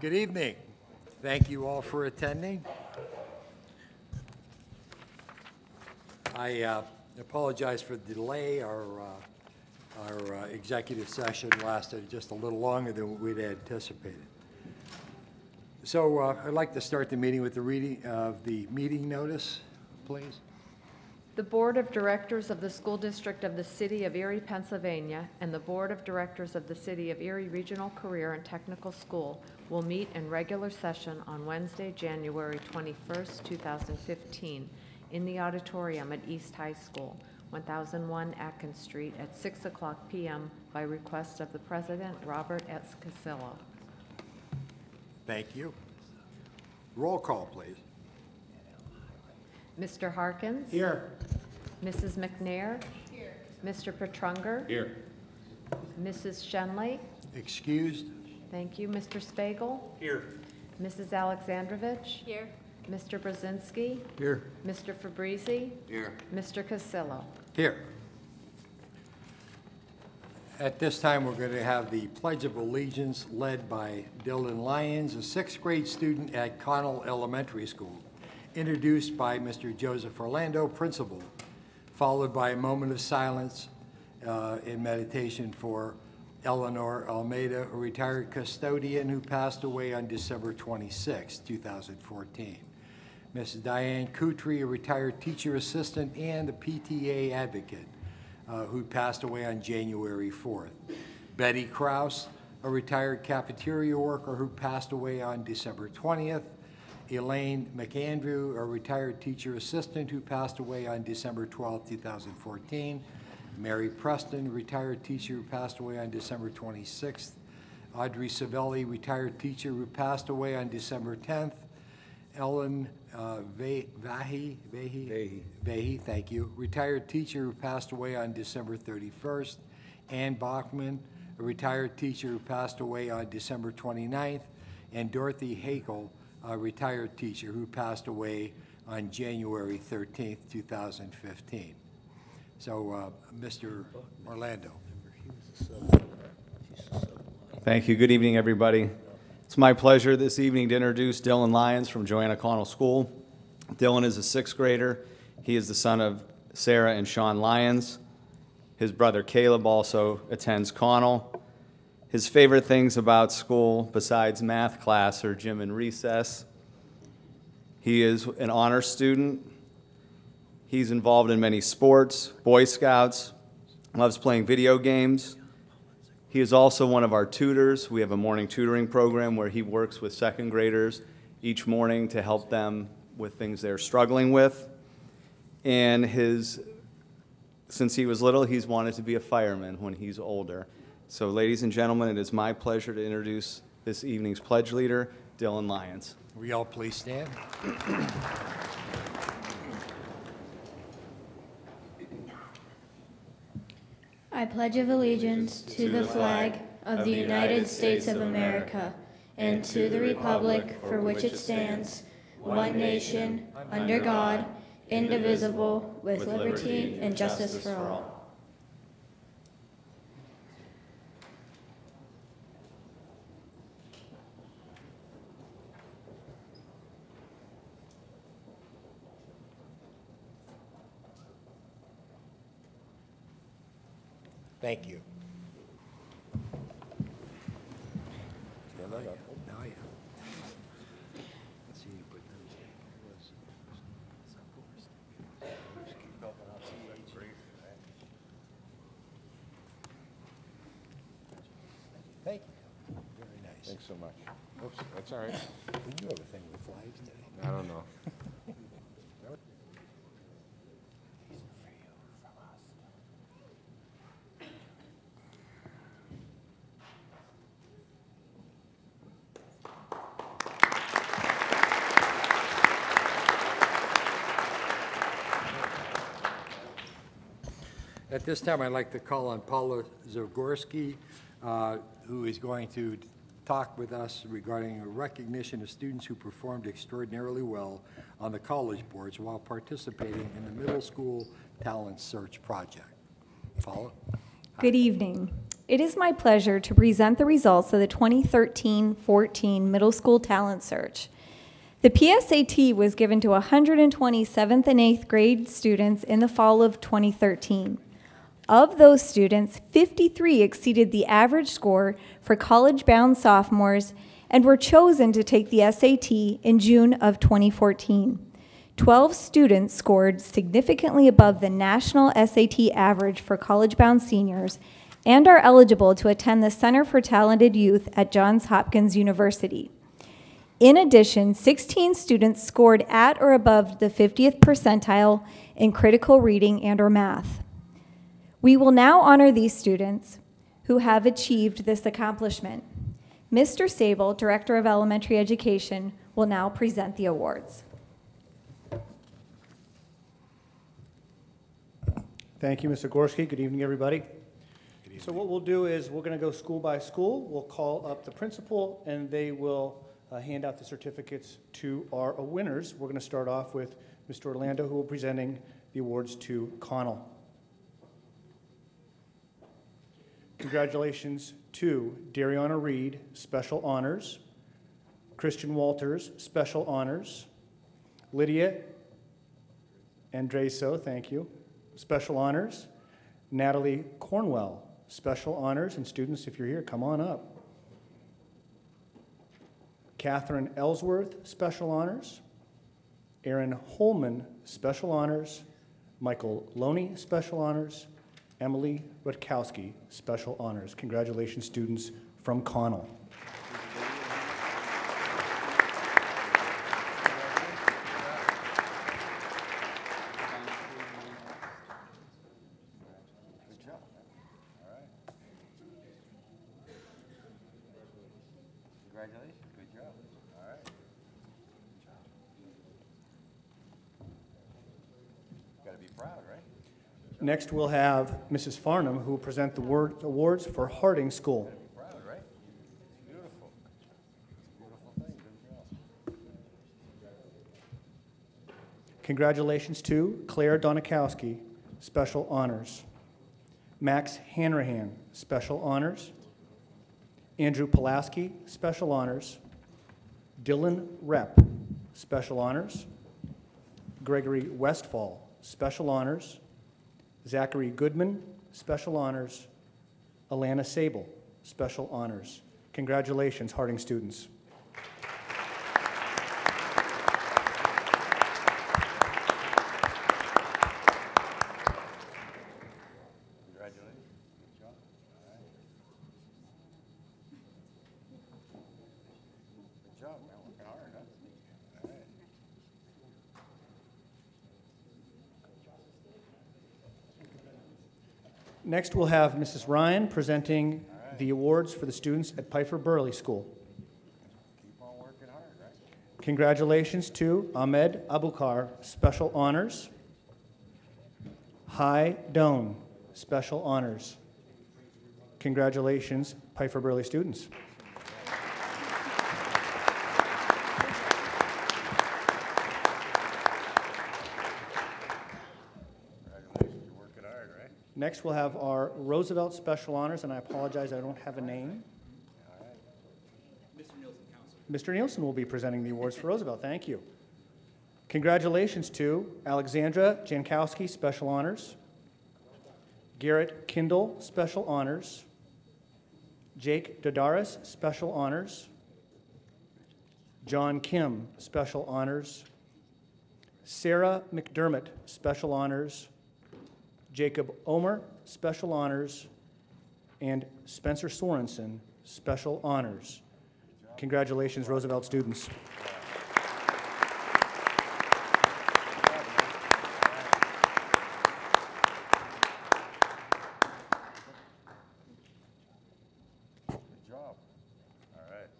Good evening. Thank you all for attending. I apologize for the delay. Our executive session lasted just a little longer than we'd anticipated. So I'd like to start the meeting with the reading of the meeting notice, please. The Board of Directors of the School District of the City of Erie, Pennsylvania, and the Board of Directors of the City of Erie Regional Career and Technical School will meet in regular session on Wednesday, January 21st, 2015, in the auditorium at East High School, 1001 Atkins Street, at 6:00 p.m. by request of the President, Robert S. Casillo. Thank you. Roll call, please. Mr. Harkins? Here. Mrs. McNair? Here. Mr. Petrunger? Here. Mrs. Shenley? Excused. Thank you. Mr. Spagel? Here. Mrs. Alexandrovich? Here. Mr. Brzezinski? Here. Mr. Fabrizi? Here. Mr. Casillo? Here. At this time, we're going to have the Pledge of Allegiance led by Dylan Lyons, a sixth grade student at Connell Elementary School, introduced by Mr. Joseph Orlando, principal, followed by a moment of silence in meditation for Eleanor Almeida, a retired custodian who passed away on December 26, 2014. Mrs. Diane Coutry, a retired teacher assistant and a PTA advocate, who passed away on January 4th. Betty Krause, a retired cafeteria worker who passed away on December 20th. Elaine McAndrew, a retired teacher assistant who passed away on December 12, 2014. Mary Preston, retired teacher who passed away on December 26th. Audrey Savelli, retired teacher who passed away on December 10th. Ellen Vahi, thank you, retired teacher who passed away on December 31st. Ann Bachman, a retired teacher who passed away on December 29th. And Dorothy Hakel, a retired teacher who passed away on January 13th, 2015. So, Mr. Orlando. Thank you. Good evening, everybody. It's my pleasure this evening to introduce Dylan Lyons from Joanna Connell School. Dylan is a sixth grader. He is the son of Sarah and Sean Lyons. His brother Caleb also attends Connell. His favorite things about school, besides math class, are gym and recess. He is an honor student. He's involved in many sports, Boy Scouts, loves playing video games. He is also one of our tutors. We have a morning tutoring program where he works with second graders each morning to help them with things they're struggling with. And since he was little, he's wanted to be a fireman when he's older. So, ladies and gentlemen, it is my pleasure to introduce this evening's pledge leader, Dylan Lyons. Will you all please stand? I pledge allegiance to the flag of the United States of America and to the republic for which it stands, one nation, under God, indivisible, with liberty and justice for all. Thank you. Now, yeah. Let's see, you put those in. Thank you. Very nice. Thanks so much. Oops, that's all right. You have a thing with flags today. I don't know. At this time, I'd like to call on Paula Zagorski, who is going to talk with us regarding a recognition of students who performed extraordinarily well on the college boards while participating in the middle school talent search project. Paula? Good evening. It is my pleasure to present the results of the 2013-14 Middle School Talent Search. The PSAT was given to 120 7th and 8th grade students in the fall of 2013. Of those students, 53 exceeded the average score for college-bound sophomores and were chosen to take the SAT in June of 2014. 12 students scored significantly above the national SAT average for college-bound seniors and are eligible to attend the Center for Talented Youth at Johns Hopkins University. In addition, 16 students scored at or above the 50th percentile in critical reading and/or math. We will now honor these students who have achieved this accomplishment. Mr. Sable, Director of Elementary Education, will now present the awards. Thank you, Mr. Gorski. Good evening, everybody. So what we'll do is we're going to go school by school. We'll call up the principal, and they will hand out the certificates to our winners. We're going to start off with Mr. Orlando, who will be presenting the awards to Connell. Congratulations to Dariana Reed, Special Honors, Christian Walters, Special Honors, Lydia Andreso, thank you, Special Honors, Natalie Cornwell, Special Honors, and students, if you're here, come on up. Catherine Ellsworth, Special Honors, Aaron Holman, Special Honors, Michael Loney, Special Honors, Emily Rutkowski, Special Honors. Congratulations, students from Connell. Congratulations, good job. All right. Got to be proud, right? Next, we'll have Mrs. Farnham, who will present the awards for Harding School. Proud, right? Beautiful. Beautiful thing, good job. Congratulations to Claire Donikowski, Special Honors. Max Hanrahan, Special Honors. Andrew Pulaski, Special Honors. Dylan Repp, Special Honors. Gregory Westfall, Special Honors. Zachary Goodman, Special Honors. Alana Sable, Special Honors. Congratulations, Harding students. Congratulations. Good job. All right. Good job, man. Working hard, huh? All right. Next, we'll have Mrs. Ryan presenting the awards for the students at Piper Burley School. Keep on working hard, right? Congratulations to Ahmed Abukar, Special Honors. Hai Doan, Special Honors. Congratulations, Piper Burley students. Congratulations, you're working hard, right? Next, we'll have our Roosevelt Special Honors, and I apologize, I don't have a name. Mr. Nielsen will be presenting the awards for Roosevelt. Thank you. Congratulations to Alexandra Jankowski, Special Honors. Garrett Kindle, Special Honors. Jake Dodaris, Special Honors. John Kim, Special Honors. Sarah McDermott, Special Honors. Jacob Omer, Special Honors. And Spencer Sorensen, Special Honors. Congratulations, Roosevelt students. Good job. All right.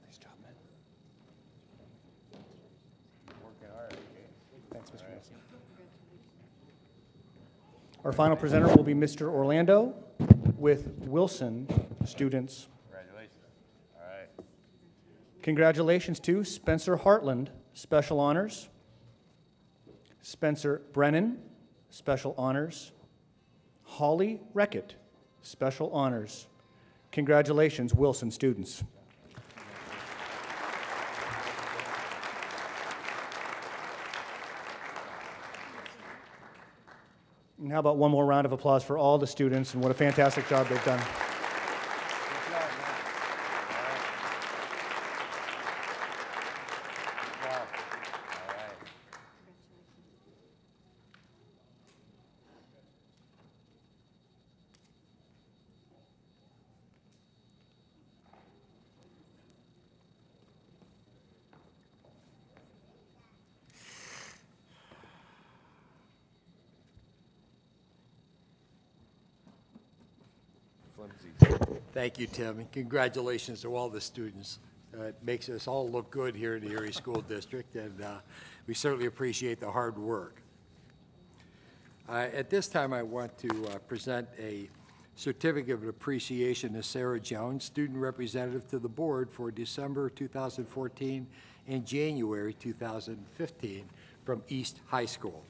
Nice job, man. Working hard, okay? Thanks, Mr. Nielsen. Our final presenter will be Mr. Orlando with Wilson students. Congratulations. All right. Congratulations to Spencer Hartland, Special Honors. Spencer Brennan, Special Honors. Holly Reckett, special honors. Congratulations, Wilson students. And how about one more round of applause for all the students and what a fantastic job they've done. Thank you, Tim, and congratulations to all the students. It makes us all look good here in the Erie School District, and we certainly appreciate the hard work. At this time, I want to present a certificate of appreciation to Sarah Jones, student representative to the board for December 2014 and January 2015 from East High School.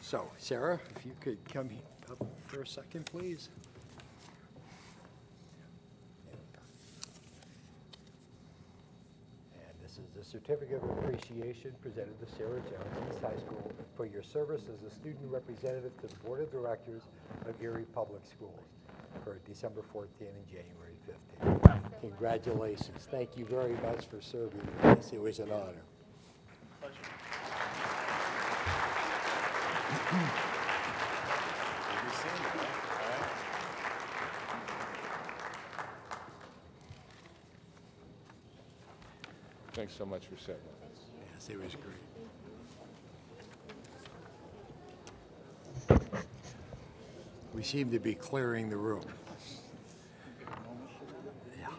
So, Sarah, if you could come up for a second, please. This is the certificate of appreciation presented to Sarah Jones, East High School, for your service as a student representative to the Board of Directors of Erie Public Schools for December 14 and January 15. Congratulations. Thank you very much for serving us. It was an honor. Pleasure. Thanks so much for sitting with us. Yes, it was great. We seem to be clearing the room. Yeah.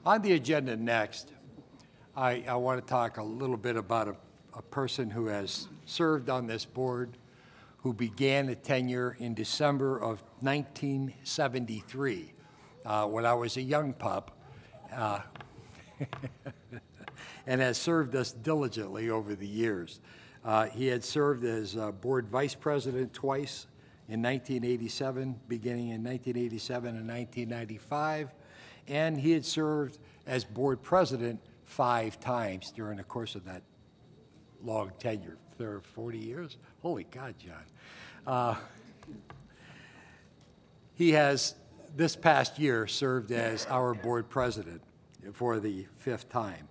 On the agenda next, I want to talk a little bit about a person who has served on this board, who began a tenure in December of 1973, when I was a young pup, and has served us diligently over the years. He had served as board vice president twice in 1987, beginning in 1987 and 1995, and he had served as board president 5 times during the course of that long tenure, 40 years? Holy God, John. He has, this past year, served as our board president for the 5th time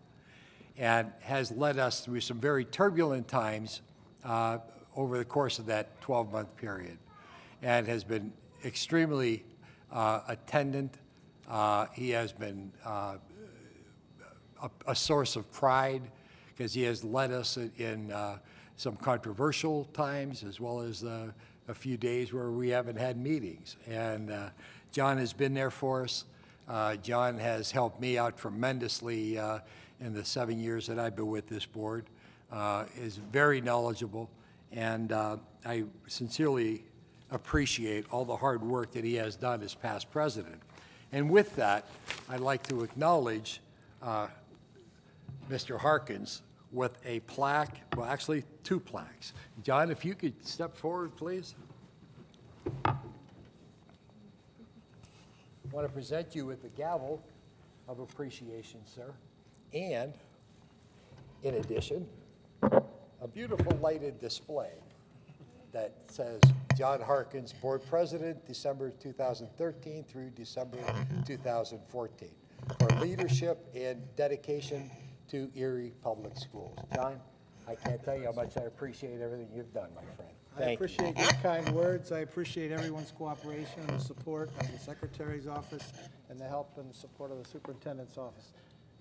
and has led us through some very turbulent times over the course of that 12-month period and has been extremely attendant. He has been a source of pride because he has led us in some controversial times as well as a few days where we haven't had meetings. And John has been there for us. John has helped me out tremendously in the 7 years that I've been with this board. Is very knowledgeable, and I sincerely appreciate all the hard work that he has done as past president. And with that, I'd like to acknowledge Mr. Harkins with a plaque, well, actually 2 plaques. John, if you could step forward, please. I want to present you with the gavel of appreciation, sir. And, in addition, a beautiful lighted display that says John Harkins, Board President, December 2013 through December 2014, for leadership and dedication to Erie Public Schools. John, I can't tell you how much I appreciate everything you've done, my friend. I appreciate your kind words. I appreciate everyone's cooperation and the support of the Secretary's office and the help and support of the Superintendent's office.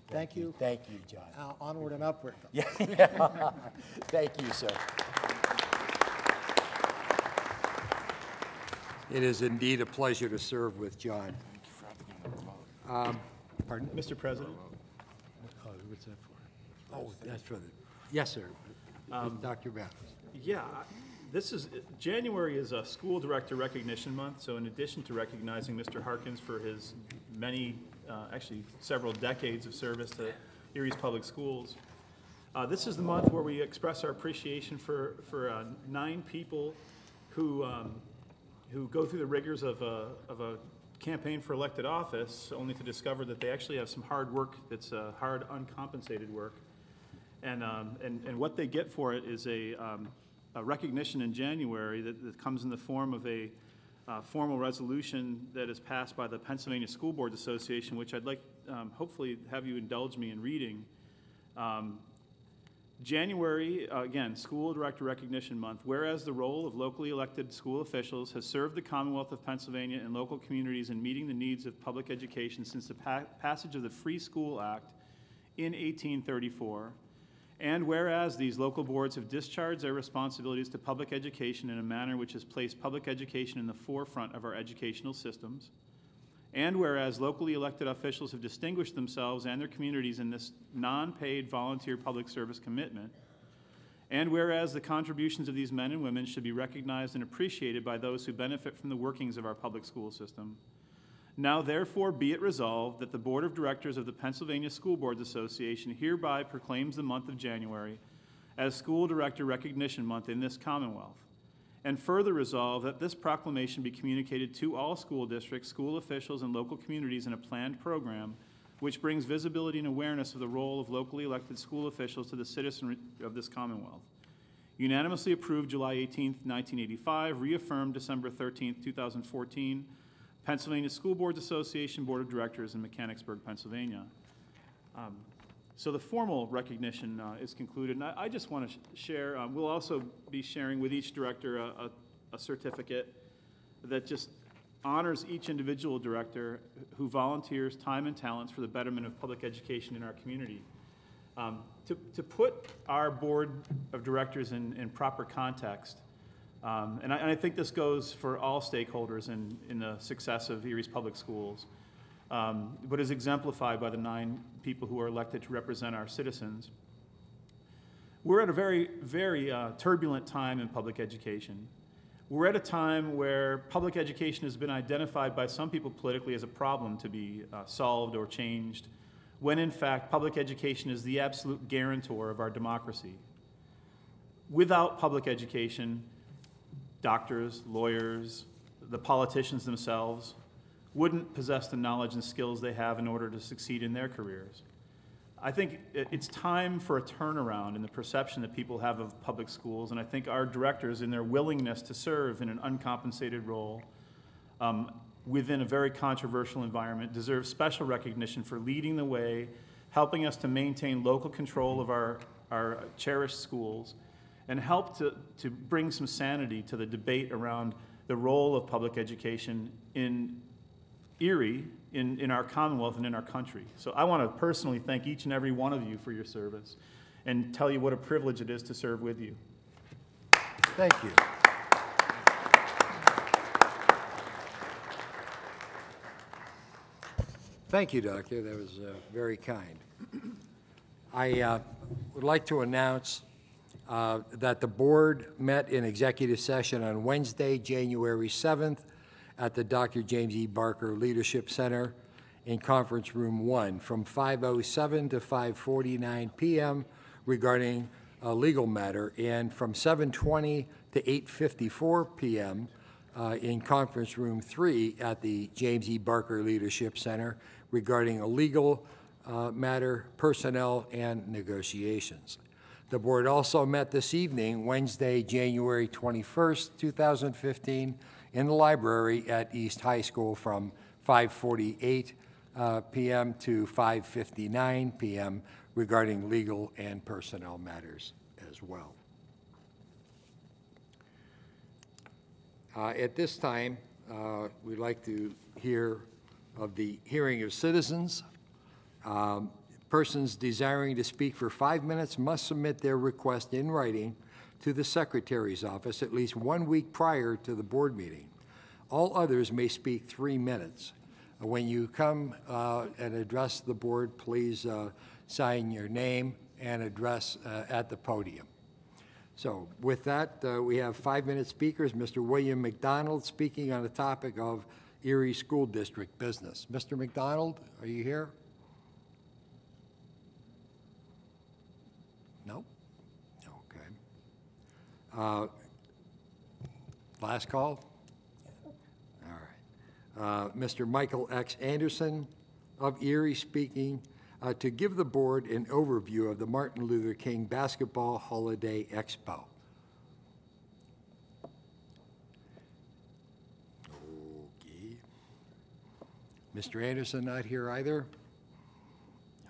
Thank you. Thank you, John. Onward and upward. Yeah. Thank you, sir. It is indeed a pleasure to serve with John. Pardon? Mr. President? Oh, what's that for? Oh, that's for the, yes, sir. Dr. Mathis. Yeah, January is a school director recognition month, so in addition to recognizing Mr. Harkins for his many, actually several decades of service to Erie's public schools, this is the month where we express our appreciation for 9 people who go through the rigors of a campaign for elected office, only to discover that they actually have some hard work that's hard, uncompensated work. And what they get for it is a recognition in January that comes in the form of a formal resolution that is passed by the Pennsylvania School Boards Association, which I'd like, hopefully, have you indulge me in reading. January, again, School Director Recognition Month. Whereas the role of locally elected school officials has served the Commonwealth of Pennsylvania and local communities in meeting the needs of public education since the passage of the Free School Act in 1834. And whereas these local boards have discharged their responsibilities to public education in a manner which has placed public education in the forefront of our educational systems. And whereas locally elected officials have distinguished themselves and their communities in this non-paid volunteer public service commitment. And whereas the contributions of these men and women should be recognized and appreciated by those who benefit from the workings of our public school system. Now therefore be it resolved that the Board of Directors of the Pennsylvania School Boards Association hereby proclaims the month of January as School Director Recognition Month in this Commonwealth. And further resolve that this proclamation be communicated to all school districts, school officials, and local communities in a planned program which brings visibility and awareness of the role of locally elected school officials to the citizenry of this Commonwealth. Unanimously approved July 18, 1985, reaffirmed December 13, 2014, Pennsylvania School Boards Association Board of Directors in Mechanicsburg, Pennsylvania. So the formal recognition is concluded, and I just want to share, we'll also be sharing with each director a certificate that just honors each individual director who volunteers time and talents for the betterment of public education in our community. To put our board of directors in proper context, and I think this goes for all stakeholders in the success of Erie's public schools, but is exemplified by the 9 people who are elected to represent our citizens. We're at a very, very turbulent time in public education. We're at a time where public education has been identified by some people politically as a problem to be solved or changed, when in fact public education is the absolute guarantor of our democracy. Without public education, doctors, lawyers, the politicians themselves wouldn't possess the knowledge and skills they have in order to succeed in their careers. I think it's time for a turnaround in the perception that people have of public schools, and I think our directors, in their willingness to serve in an uncompensated role within a very controversial environment, deserve special recognition for leading the way, helping us to maintain local control of our cherished schools, and help to bring some sanity to the debate around the role of public education in Erie, in our Commonwealth and in our country. So I want to personally thank each and every one of you for your service and tell you what a privilege it is to serve with you. Thank you. Thank you, Doctor. That was very kind. I would like to announce that the board met in executive session on Wednesday, January 7th, at the Dr. James E. Barker Leadership Center in Conference Room 1 from 5:07 to 5:49 p.m. regarding a legal matter, and from 7:20 to 8:54 p.m. In Conference Room 3 at the James E. Barker Leadership Center regarding a legal matter, personnel, and negotiations. The board also met this evening, Wednesday, January 21st, 2015, in the library at East High School from 5:48 p.m. to 5:59 p.m. regarding legal and personnel matters as well. At this time, we'd like to hear of the hearing of citizens. Persons desiring to speak for 5 minutes must submit their request in writing to the Secretary's office at least 1 week prior to the board meeting. All others may speak 3 minutes. When you come and address the board, please sign your name and address at the podium. So with that, we have 5-minute speakers. Mr. William McDonald speaking on the topic of Erie School District business. Mr. McDonald, are you here? No? Okay. Last call? All right. Mr. Michael X. Anderson of Erie speaking to give the board an overview of the Martin Luther King Basketball Holiday Expo. Okay. Mr. Anderson not here either?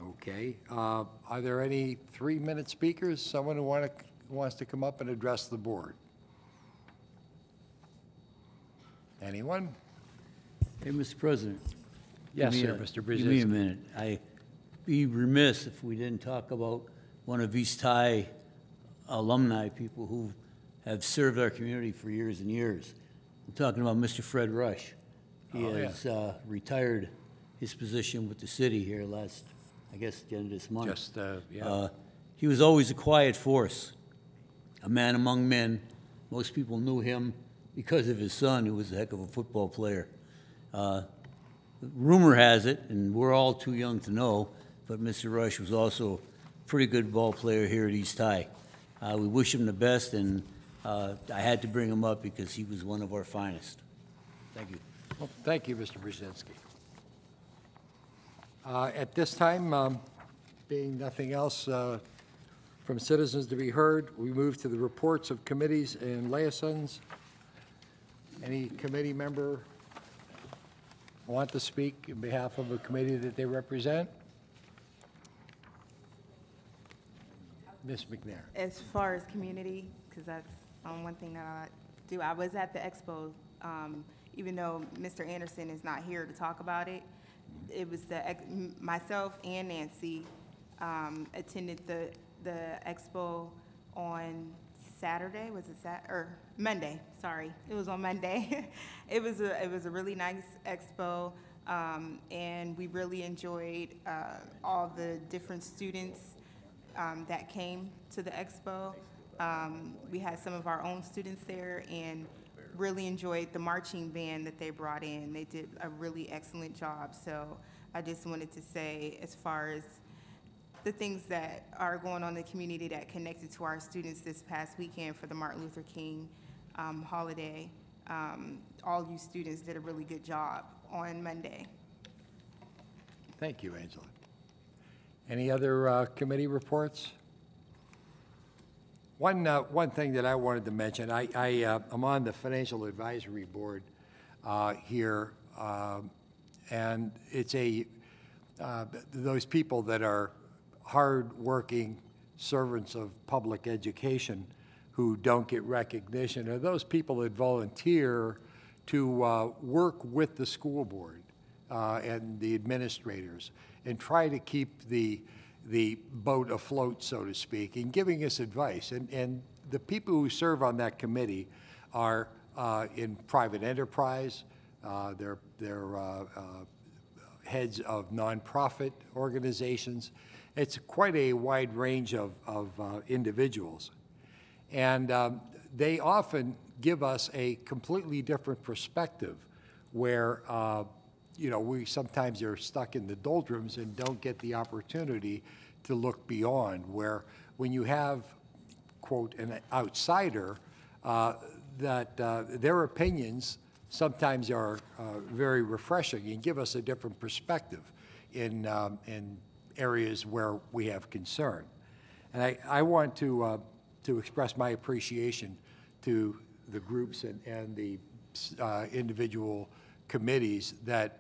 Okay. Are there any 3-minute speakers? Someone who wants to come up and address the board? Anyone? Hey, Mr. President. Yes, Give me sir, a- Mr. Give me Brzezinski. a minute. I'd be remiss if we didn't talk about one of East High alumni people who have served our community for years and years. I'm talking about Mr. Fred Rush. He Oh, yeah. has retired his position with the city here last, I guess, at the end of this month. Just, yeah. He was always a quiet force, a man among men. Most people knew him because of his son, who was a heck of a football player. Rumor has it, and we're all too young to know, but Mr. Rush was also a pretty good ball player here at East High. We wish him the best, and I had to bring him up because he was one of our finest. Thank you. Well, thank you, Mr. Brzezinski. At this time, being nothing else from citizens to be heard, we move to the reports of committees and liaisons. Any committee member want to speak in behalf of a committee that they represent? Ms. McNair. As far as community, because that's one thing that I do, I was at the expo, even though Mr. Anderson is not here to talk about it. It was myself and Nancy attended the expo on Saturday. Was it or Monday? Sorry, it was on Monday. It was a really nice expo, and we really enjoyed all the different students that came to the expo. We had some of our own students there and really enjoyed the marching band that they brought in. They did a really excellent job. So I just wanted to say, as far as the things that are going on in the community that connected to our students this past weekend for the Martin Luther King holiday, all you students did a really good job on Monday. Thank you, Angela. Any other committee reports? One thing that I wanted to mention, I'm on the Financial Advisory Board here, and it's those people that are hard-working servants of public education who don't get recognition are those people that volunteer to work with the school board and the administrators and try to keep the boat afloat, so to speak, and giving us advice. And the people who serve on that committee are in private enterprise, they're heads of nonprofit organizations. It's quite a wide range of individuals. And they often give us a completely different perspective where we sometimes are stuck in the doldrums and don't get the opportunity to look beyond, where when you have, quote, an outsider, that their opinions sometimes are very refreshing and give us a different perspective in areas where we have concern. And I want to express my appreciation to the groups and the individual committees that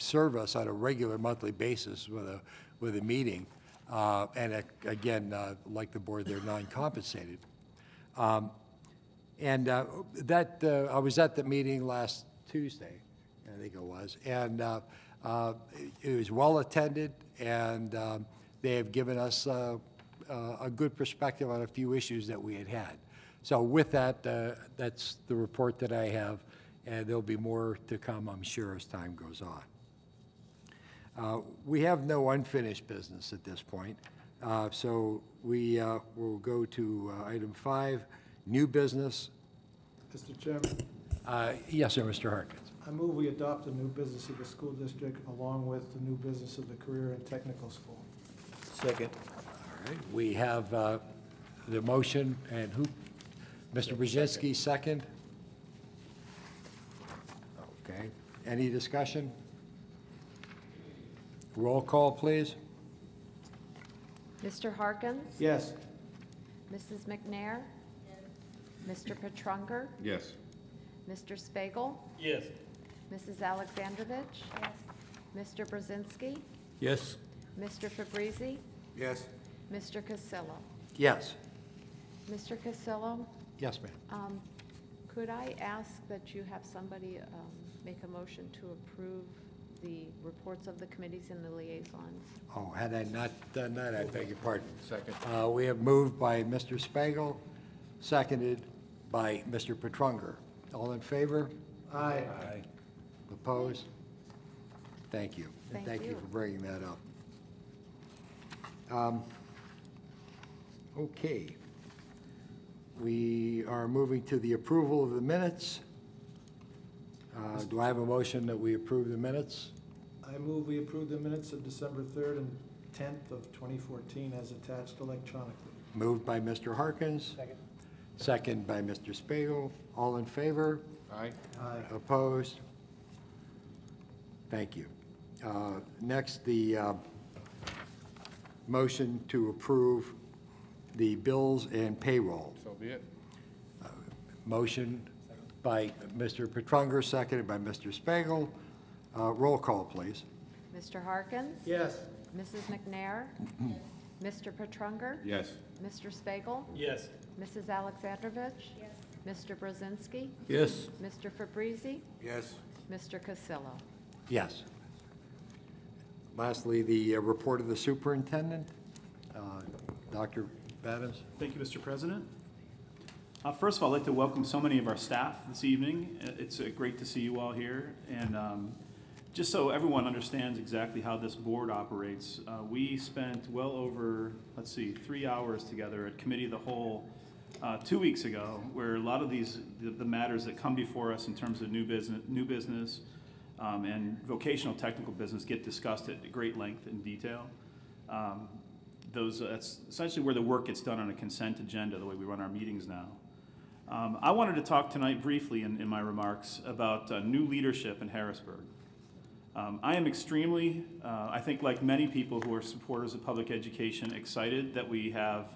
serve us on a regular monthly basis with a meeting. And again, like the board, they're non-compensated. I was at the meeting last Tuesday, I think it was, and it was well attended, and they have given us a good perspective on a few issues that we had. So with that, that's the report that I have, and there'll be more to come, I'm sure, as time goes on. We have no unfinished business at this point. So we will go to item 5, new business. Mr. Chairman, Yes, sir, Mr. Harkins. I move we adopt the new business of the school district along with the new business of the career and technical school. Second. All right, we have the motion, and who? Mr. Brzezinski, second. Okay, any discussion? Roll call, please. Mr. Harkins? Yes. Mrs. McNair? Mr. Petrunger? Yes. Mr. Spiegel? Yes. Mrs. Alexandrovich? Mr. Brzezinski? Yes. Mr. Fabrizi? Yes. Mr. Castillo? Yes. Mr. Castillo, Yes, ma'am. could I ask that you have somebody make a motion to approve the reports of the committees and the liaisons? Oh, had I not done that, I beg your pardon. Second. We have moved by Mr. Spiegel, seconded by Mr. Petrunger. All in favor? Aye. Opposed? Thank you. And Thank thank you you. for bringing that up. Okay. We are moving to the approval of the minutes. Do I have a motion that we approve the minutes? I move we approve the minutes of December 3rd and 10th of 2014 as attached electronically. Moved by Mr. Harkins. Second by Mr. Spiegel. All in favor? Aye. Aye. Opposed? Thank you. Next, the motion to approve the bills and payroll. So be it. Motion by Mr. Petrunger, seconded by Mr. Spiegel. Roll call, please. Mr. Harkins? Yes. Mrs. McNair? Mr. Petrunger? Yes. Mr. Spiegel? Yes. Mrs. Alexandrovich? Mr. Brzezinski? Yes. Mr. Fabrizi? Yes. Mr. Castillo? Yes. Lastly, the report of the superintendent. Dr. Adams? Thank you, Mr. President. First of all, I'd like to welcome so many of our staff this evening. It's great to see you all here. And just so everyone understands exactly how this board operates, we spent well over, 3 hours together at Committee of the Whole 2 weeks ago, where a lot of the matters that come before us in terms of new business and vocational technical business get discussed at great length and detail. That's essentially where the work gets done on a consent agenda, the way we run our meetings now. I wanted to talk tonight briefly in my remarks about new leadership in Harrisburg. I am extremely, I think like many people who are supporters of public education, excited that we have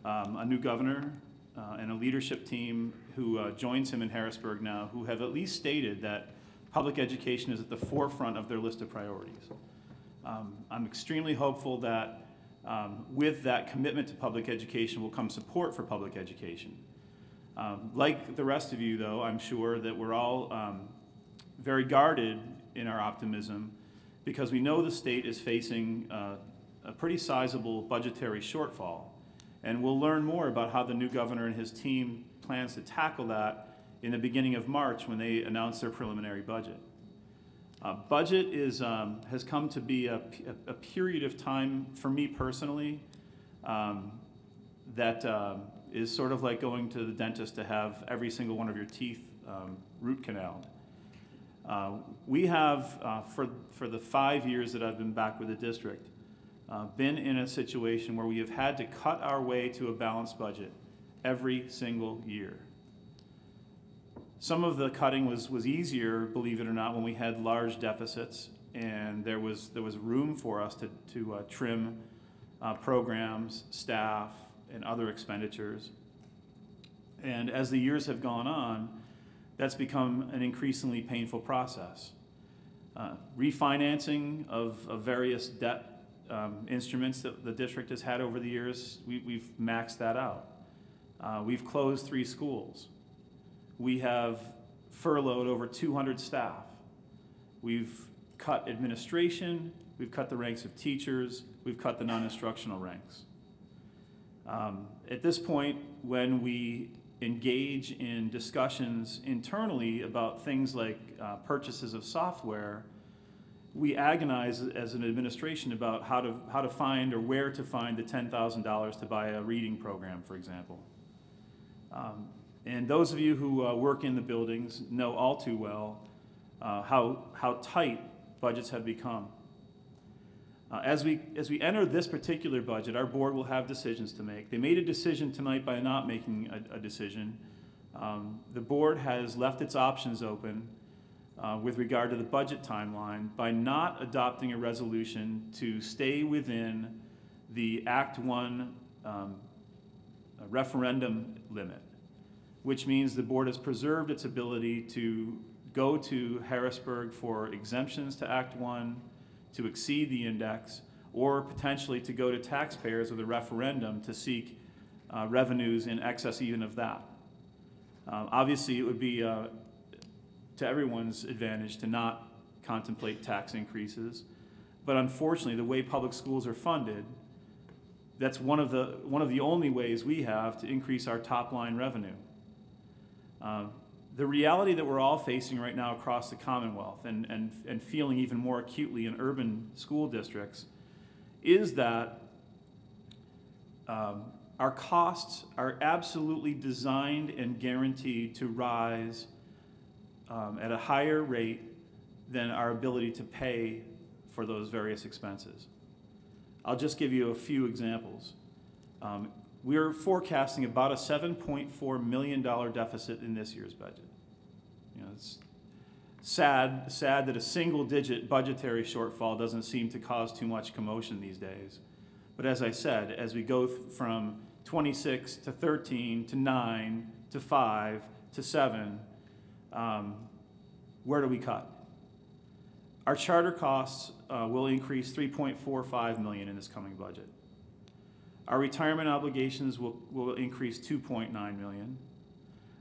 a new governor and a leadership team who joins him in Harrisburg now, who have at least stated that public education is at the forefront of their list of priorities. I'm extremely hopeful that with that commitment to public education will come support for public education. Like the rest of you, though, I'm sure that we're all very guarded in our optimism because we know the state is facing a pretty sizable budgetary shortfall. And we'll learn more about how the new governor and his team plans to tackle that in the beginning of March when they announce their preliminary budget. Budget has come to be a period of time for me personally that is sort of like going to the dentist to have every single one of your teeth root canaled. We have, for the 5 years that I've been back with the district, been in a situation where we have had to cut our way to a balanced budget every single year. Some of the cutting was easier, believe it or not, when we had large deficits and there was room for us to trim programs, staff, and other expenditures. And as the years have gone on, that's become an increasingly painful process. Refinancing of various debt instruments that the district has had over the years, we've maxed that out. We've closed 3 schools. We have furloughed over 200 staff. We've cut administration, we've cut the ranks of teachers, we've cut the non-instructional ranks. At this point, when we engage in discussions internally about things like purchases of software, we agonize as an administration about how to find or where to find the $10,000 to buy a reading program, for example. And those of you who work in the buildings know all too well how tight budgets have become. As we enter this particular budget, our board will have decisions to make. They made a decision tonight by not making a decision. The board has left its options open with regard to the budget timeline by not adopting a resolution to stay within the Act 1 referendum limit, which means the board has preserved its ability to go to Harrisburg for exemptions to Act 1, to exceed the index, or potentially to go to taxpayers with a referendum to seek revenues in excess even of that. Obviously, it would be to everyone's advantage to not contemplate tax increases, but unfortunately, the way public schools are funded, that's one of the only ways we have to increase our top line revenue. The reality that we're all facing right now across the Commonwealth and feeling even more acutely in urban school districts is that our costs are absolutely designed and guaranteed to rise at a higher rate than our ability to pay for those various expenses. I'll just give you a few examples. We're forecasting about a $7.4 million deficit in this year's budget. You know, it's sad that a single-digit budgetary shortfall doesn't seem to cause too much commotion these days. But as I said, as we go from 26 to 13 to 9 to 5 to 7, where do we cut? Our charter costs will increase $3.45 million in this coming budget. Our retirement obligations will increase $2.9 million.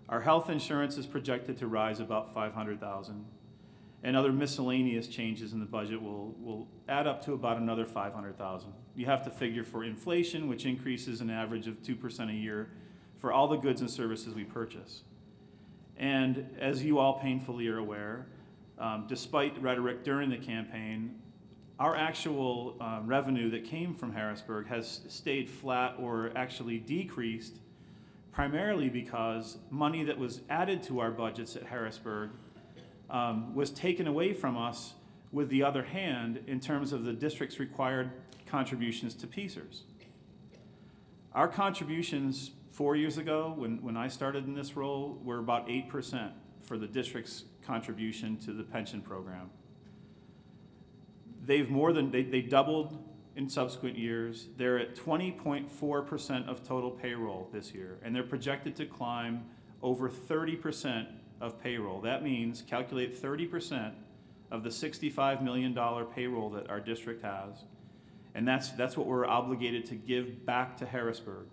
Our health insurance is projected to rise about $500,000, and other miscellaneous changes in the budget will add up to about another $500,000. You have to figure for inflation, which increases an average of 2% a year for all the goods and services we purchase. And as you all painfully are aware, despite rhetoric during the campaign, our actual revenue that came from Harrisburg has stayed flat or actually decreased, primarily because money that was added to our budgets at Harrisburg was taken away from us with the other hand in terms of the district's required contributions to PSERS. Our contributions 4 years ago, when I started in this role, were about 8% for the district's contribution to the pension program. They doubled in subsequent years. They're at 20.4% of total payroll this year, and they're projected to climb over 30% of payroll. That means calculate 30% of the $65 million payroll that our district has, and that's what we're obligated to give back to Harrisburg.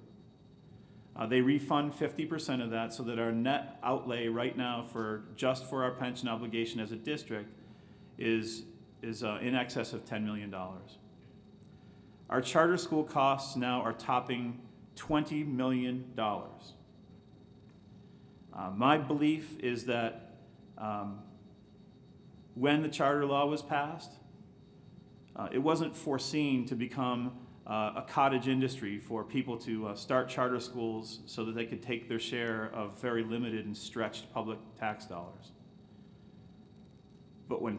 They refund 50% of that, so that our net outlay right now just for our pension obligation as a district is in excess of $10 million. Our charter school costs now are topping $20 million. My belief is that when the charter law was passed, it wasn't foreseen to become a cottage industry for people to start charter schools so that they could take their share of very limited and stretched public tax dollars. But when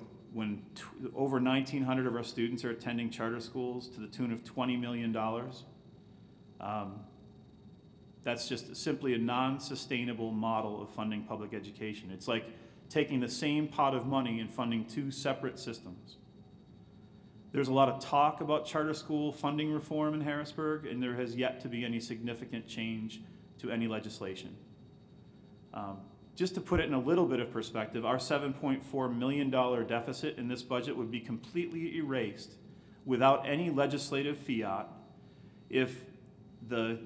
over 1,900 of our students are attending charter schools to the tune of $20 million, that's just simply a non-sustainable model of funding public education. It's like taking the same pot of money and funding two separate systems. There's a lot of talk about charter school funding reform in Harrisburg, and there has yet to be any significant change to any legislation. Just to put it in a little bit of perspective, our $7.4 million deficit in this budget would be completely erased without any legislative fiat if the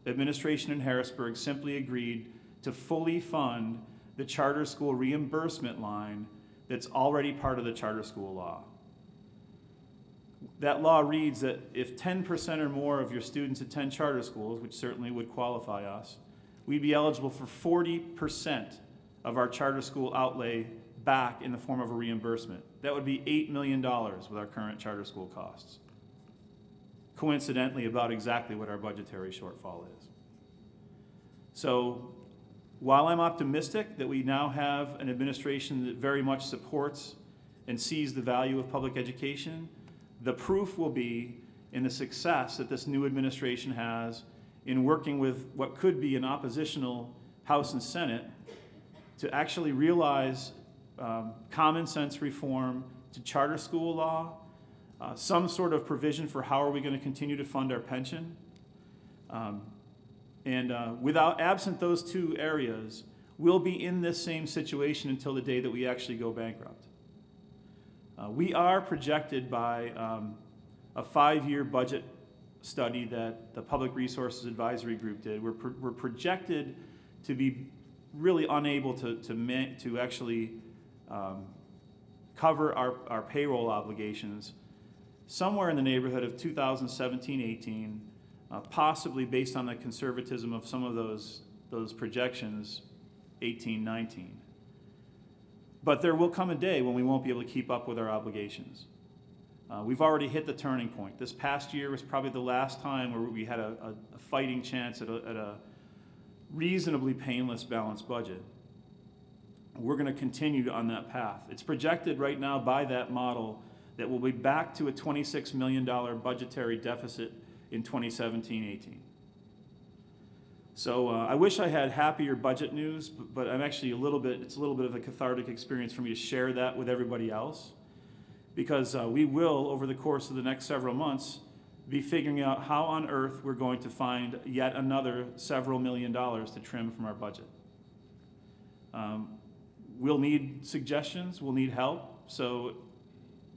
administration in Harrisburg simply agreed to fully fund the charter school reimbursement line that's already part of the charter school law. That law reads that if 10% or more of your students attend charter schools, which certainly would qualify us, we'd be eligible for 40% of our charter school outlay back in the form of a reimbursement. That would be $8 million with our current charter school costs. Coincidentally, about exactly what our budgetary shortfall is. So while I'm optimistic that we now have an administration that very much supports and sees the value of public education, the proof will be in the success that this new administration has in working with what could be an oppositional House and Senate to actually realize common sense reform to charter school law, some sort of provision for how are we going to continue to fund our pension. Absent those two areas, we'll be in this same situation until the day that we actually go bankrupt. We are projected by a 5-year budget study that the Public Resources Advisory Group did. We're projected to be really unable to actually cover our payroll obligations somewhere in the neighborhood of 2017-18, possibly based on the conservatism of some of those projections, 18-19. But there will come a day when we won't be able to keep up with our obligations. We've already hit the turning point. This past year was probably the last time where we had a fighting chance at a reasonably painless balanced budget. We're going to continue on that path. It's projected right now by that model that we'll be back to a $26 million budgetary deficit in 2017-18. So I wish I had happier budget news, but I'm actually it's a little bit of a cathartic experience for me to share that with everybody else, because we will, over the course of the next several months, be figuring out how on earth we're going to find yet another several million dollars to trim from our budget. We'll need suggestions, we'll need help, so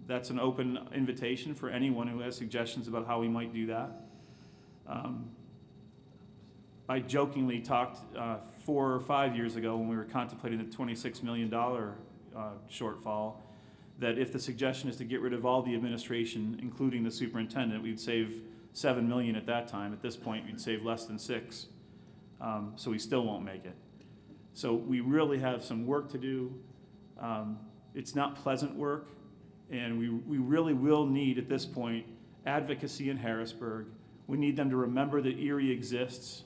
that's an open invitation for anyone who has suggestions about how we might do that. I jokingly talked 4 or 5 years ago when we were contemplating the $26 million shortfall, that if the suggestion is to get rid of all the administration, including the superintendent, we'd save $7 million at that time. At this point, we'd save less than $6, so we still won't make it. So we really have some work to do. It's not pleasant work, and we really will need, at this point, advocacy in Harrisburg. We need them to remember that Erie exists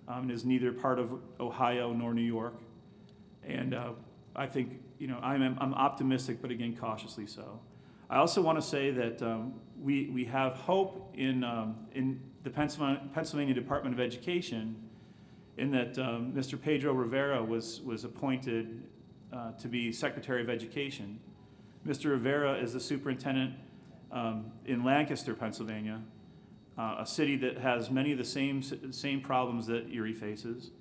and is neither part of Ohio nor New York. And I think, I'm optimistic, but again, cautiously so. I also want to say that we have hope in the Pennsylvania Department of Education, in that Mr. Pedro Rivera was appointed to be Secretary of Education. Mr. Rivera is the superintendent in Lancaster, Pennsylvania, a city that has many of the same problems that Erie faces,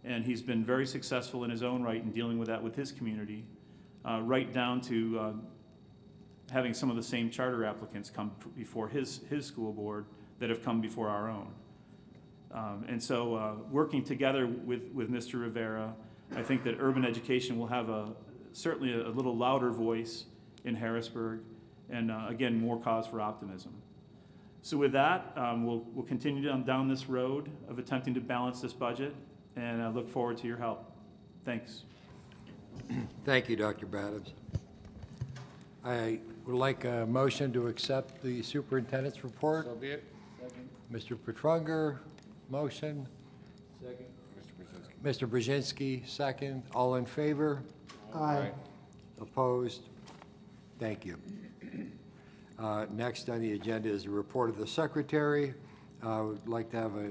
and he's been very successful in his own right in dealing with that with his community, right down to having some of the same charter applicants come before his school board that have come before our own. And so working together with Mr. Rivera, I think that urban education will have certainly a little louder voice in Harrisburg, and again, more cause for optimism. So with that, we'll continue down this road of attempting to balance this budget, and I look forward to your help. Thanks. Thank you, Dr. Battens. I would like a motion to accept the superintendent's report. So be it. Mr. Petrunger, motion. Second. Mr. Brzezinski. Mr. Brzezinski, second. All in favor? Aye. Opposed? Thank you. Next on the agenda is the report of the secretary. I would like to have a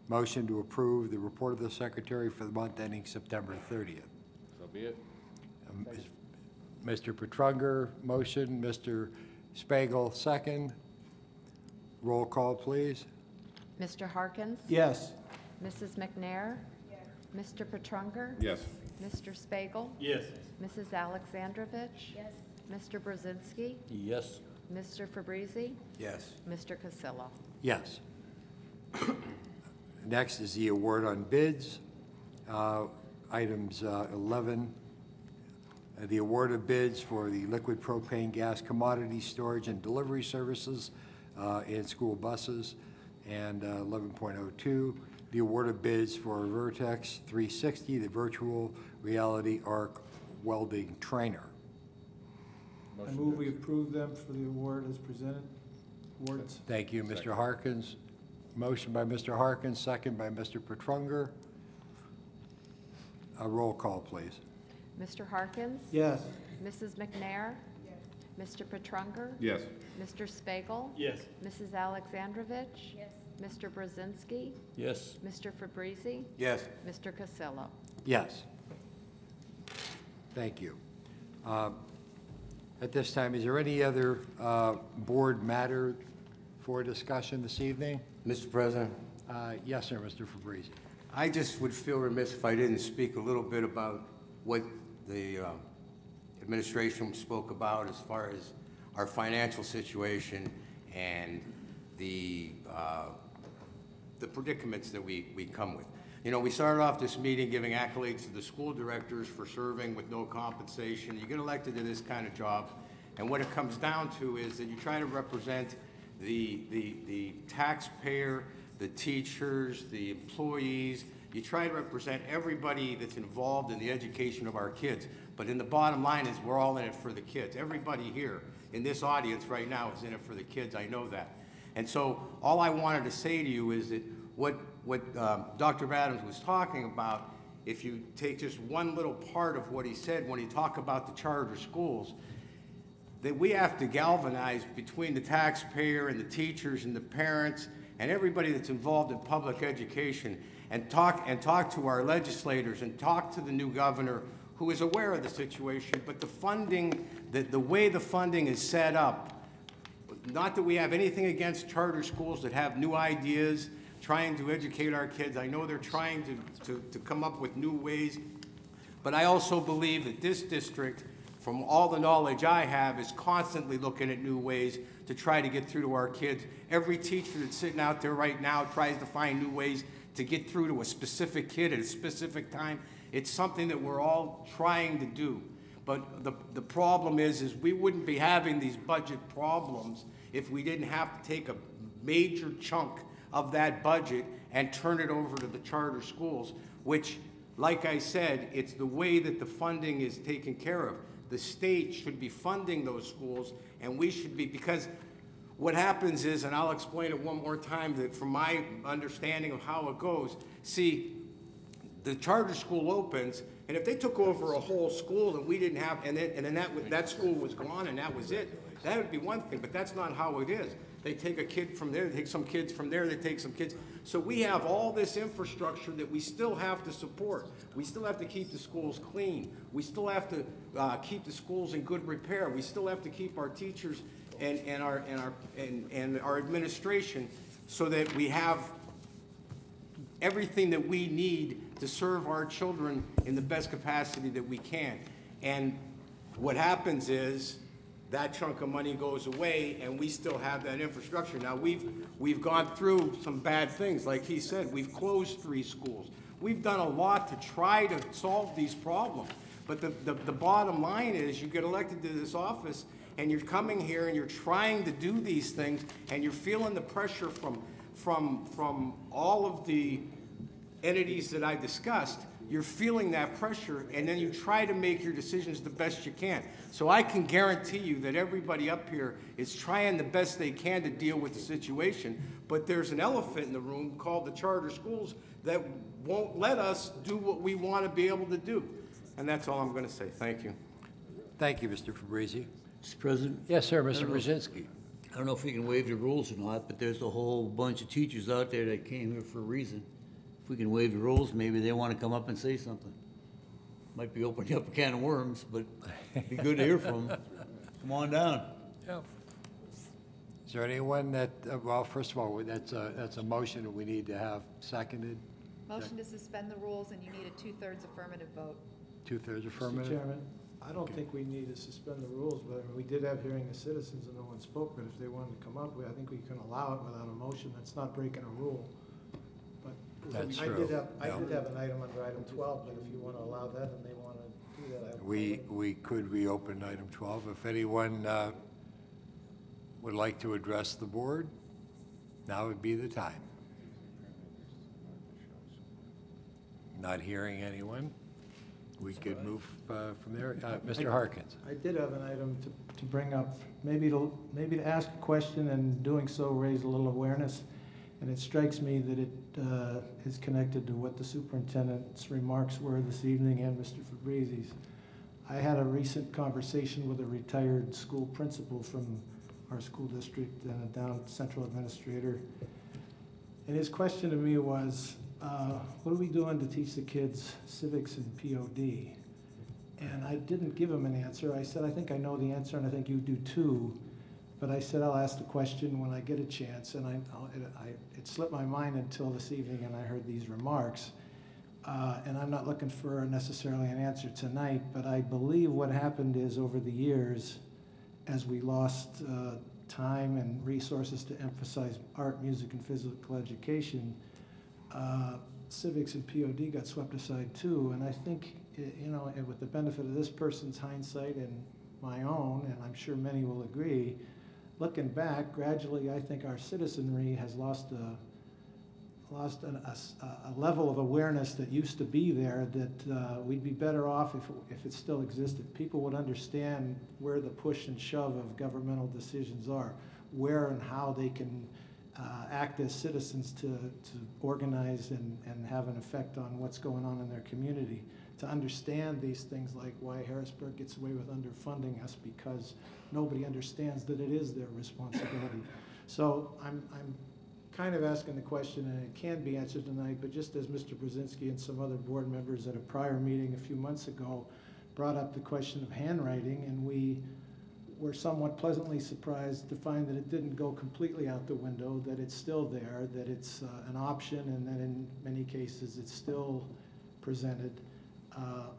motion to approve the report of the secretary for the month ending September 30th. So be it. Mr. Petrunger, motion. Mr. Spiegel, second. Roll call, please. Mr. Harkins? Yes. Mrs. McNair? Mr. Petrunger? Yes. Mr. Spiegel? Yes. Mrs. Alexandrovich? Yes. Mr. Brzezinski? Yes. Mr. Fabrizi? Yes. Mr. Casilla? Yes. Next is the award on bids. Items 11, the award of bids for the liquid propane gas commodity storage and delivery services in school buses, and 11.02, the award of bids for Vertex 360, the virtual reality ARC welding trainer. I move we approve them for the award as presented. Awards. Thank you, Mr. Harkins. Motion by Mr. Harkins, second by Mr. Petrunger. A roll call, please. Mr. Harkins? Yes. Mrs. McNair? Mr. Petrunger? Yes. Mr. Spiegel? Yes. Mrs. Alexandrovich? Yes. Mr. Brzezinski? Yes. Mr. Fabrizi? Yes. Mr. Castillo? Yes. Thank you. At this time, is there any other board matter for discussion this evening? Mr. President, Yes, sir, Mr. Fabrizi. I just would feel remiss if I didn't speak a little bit about what the administration spoke about as far as our financial situation and the predicaments that we come with. You know, we started off this meeting giving accolades to the school directors for serving with no compensation. You get elected to this kind of job, and what it comes down to is that you try to represent the taxpayer, the teachers, the employees. You try to represent everybody that's involved in the education of our kids. But in the bottom line is we're all in it for the kids. Everybody here in this audience right now is in it for the kids. I know that. And so all I wanted to say to you is that what Dr. Adams was talking about, if you take just one little part of what he said when he talked about the charter schools, that we have to galvanize between the taxpayer and the teachers and the parents and everybody that's involved in public education and talk to our legislators and talk to the new governor who is aware of the situation. But the funding, the way the funding is set up, not that we have anything against charter schools that have new ideas, trying to educate our kids. I know they're trying to come up with new ways. But I also believe that this district, from all the knowledge I have, is constantly looking at new ways to try to get through to our kids. Every teacher that's sitting out there right now tries to find new ways to get through to a specific kid at a specific time. It's something that we're all trying to do. But the problem is we wouldn't be having these budget problems if we didn't have to take a major chunk of that budget and turn it over to the charter schools, which, like I said, it's the way that the funding is taken care of. The state should be funding those schools, and we should be, because what happens is, and I'll explain it one more time, that from my understanding of how it goes, see, the charter school opens, and if they took over a whole school and we didn't have, and then that school was gone and that was it, that would be one thing, but that's not how it is. They take a kid from there, they take some kids from there, they take some kids. So we have all this infrastructure that we still have to support. We still have to keep the schools clean. We still have to keep the schools in good repair. We still have to keep our teachers and our administration so that we have everything that we need to serve our children in the best capacity that we can. And what happens is that chunk of money goes away and we still have that infrastructure. Now, we've gone through some bad things. Like he said, we've closed 3 schools. We've done a lot to try to solve these problems. But the bottom line is you get elected to this office and you're coming here and you're trying to do these things and you're feeling the pressure from all of the entities that I discussed. You're feeling that pressure, and then you try to make your decisions the best you can. So I can guarantee you that everybody up here is trying the best they can to deal with the situation, but there's an elephant in the room called the charter schools that won't let us do what we want to be able to do. And that's all I'm going to say. Thank you. Thank you, Mr. Fabrizi. Mr. President? Yes, sir, Mr. I don't know. Brzezinski. I don't know if we can waive the rules or not, but there's a whole bunch of teachers out there that came here for a reason. If we can waive the rules, maybe they want to come up and say something. Might be opening up a can of worms, but it'd be good to hear from them. Come on down. Is there anyone that, well, first of all, that's a motion that we need to have seconded. Motion to suspend the rules, and you need a 2/3 affirmative vote. 2/3 Mr. affirmative? Chairman, I don't think we need to suspend the rules, but we did have hearing of citizens and no one spoke, but if they wanted to come up, I think we can allow it without a motion. That's not breaking a rule. But That's I true. did have Yeah. an item under item 12, but if you want to allow that and they want to do that, I would. We could reopen item 12. If anyone would like to address the board, now would be the time. Not hearing anyone. We could move from there. Mr. Harkins. I did have an item to bring up, maybe to ask a question, and doing so raise a little awareness. And it strikes me that it is connected to what the superintendent's remarks were this evening and Mr. Fabrizi's. I had a recent conversation with a retired school principal from our school district and a down central administrator. And his question to me was, what are we doing to teach the kids civics and POD? And I didn't give him an answer. I said, I think I know the answer, and I think you do too. But I said, I'll ask the question when I get a chance. And it slipped my mind until this evening, and I heard these remarks. And I'm not looking for necessarily an answer tonight, but I believe what happened is over the years, as we lost time and resources to emphasize art, music, and physical education, civics and POD got swept aside too. And I think, you know, and with the benefit of this person's hindsight and my own, and I'm sure many will agree, looking back, gradually I think our citizenry has lost a level of awareness that used to be there, that we'd be better off if it still existed. People would understand where the push and shove of governmental decisions are, where and how they can act as citizens to organize and have an effect on what's going on in their community, to understand these things like why Harrisburg gets away with underfunding us, because nobody understands that it is their responsibility. So I'm kind of asking the question, and it can be answered tonight, but just as Mr. Brzezinski and some other board members at a prior meeting a few months ago brought up the question of handwriting, and we were somewhat pleasantly surprised to find that it didn't go completely out the window, that it's still there, that it's an option, and that in many cases it's still presented.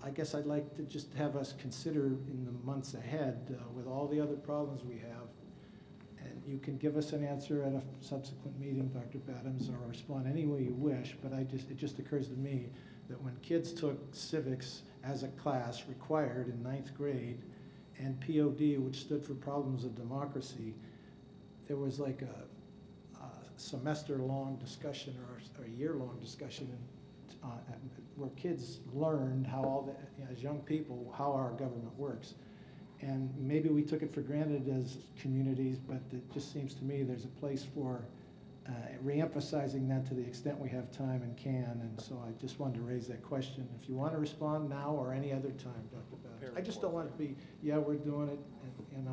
I guess I'd like to just have us consider in the months ahead, with all the other problems we have, and you can give us an answer at a subsequent meeting, Dr. Badams, or respond any way you wish, but it just occurs to me that when kids took civics as a class required in 9th grade, and POD, which stood for Problems of Democracy, there was like a semester-long discussion or a year-long discussion where kids learned how as young people, how our government works. And maybe we took it for granted as communities, but it just seems to me there's a place for re-emphasizing that to the extent we have time and can. And so I just wanted to raise that question. If you want to respond now or any other time, Dr. Bennett. I just don't want it to be, yeah, we're doing it, and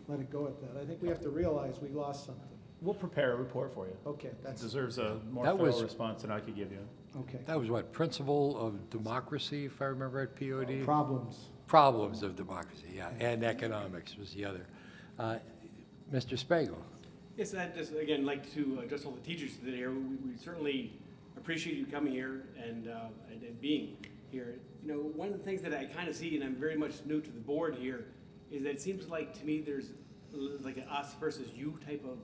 let it go at that. I think we have to realize we lost something. We'll prepare a report for you. Okay, It deserves a more That thorough was- response than I could give you. okay. That was what, Principle of Democracy, if I remember at POD? Problems. Problems of Democracy, yeah, and Economics was the other. Mr. Spagle. Yes, I'd just, again, like to address all the teachers that are here. We certainly appreciate you coming here and being here. You know, one of the things that I kind of see, and I'm very much new to the board here, is that it seems like to me there's like an us versus you type of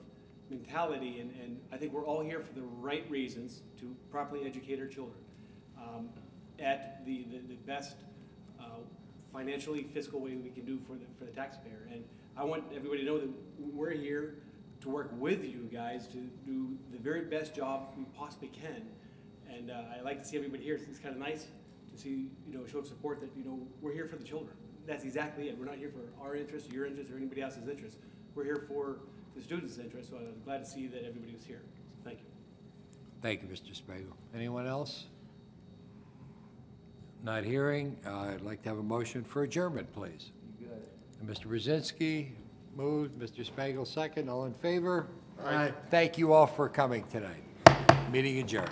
mentality, and I think we're all here for the right reasons to properly educate our children at the best financially fiscal way we can do for the taxpayer. And I want everybody to know that we're here to work with you guys to do the very best job we possibly can. And I like to see everybody here. It's kind of nice to see, you know, a show of support that, you know, we're here for the children. That's exactly it. We're not here for our interest, your interest, or anybody else's interest. We're here for the students' interest, so I'm glad to see that everybody was here. Thank you. Thank you, Mr. Spagle. Anyone else? Not hearing. I'd like to have a motion for adjournment, please. You got it. Mr. Brzezinski moved, Mr. Spagle second. All in favor? Aye. Thank you all for coming tonight. Meeting adjourned.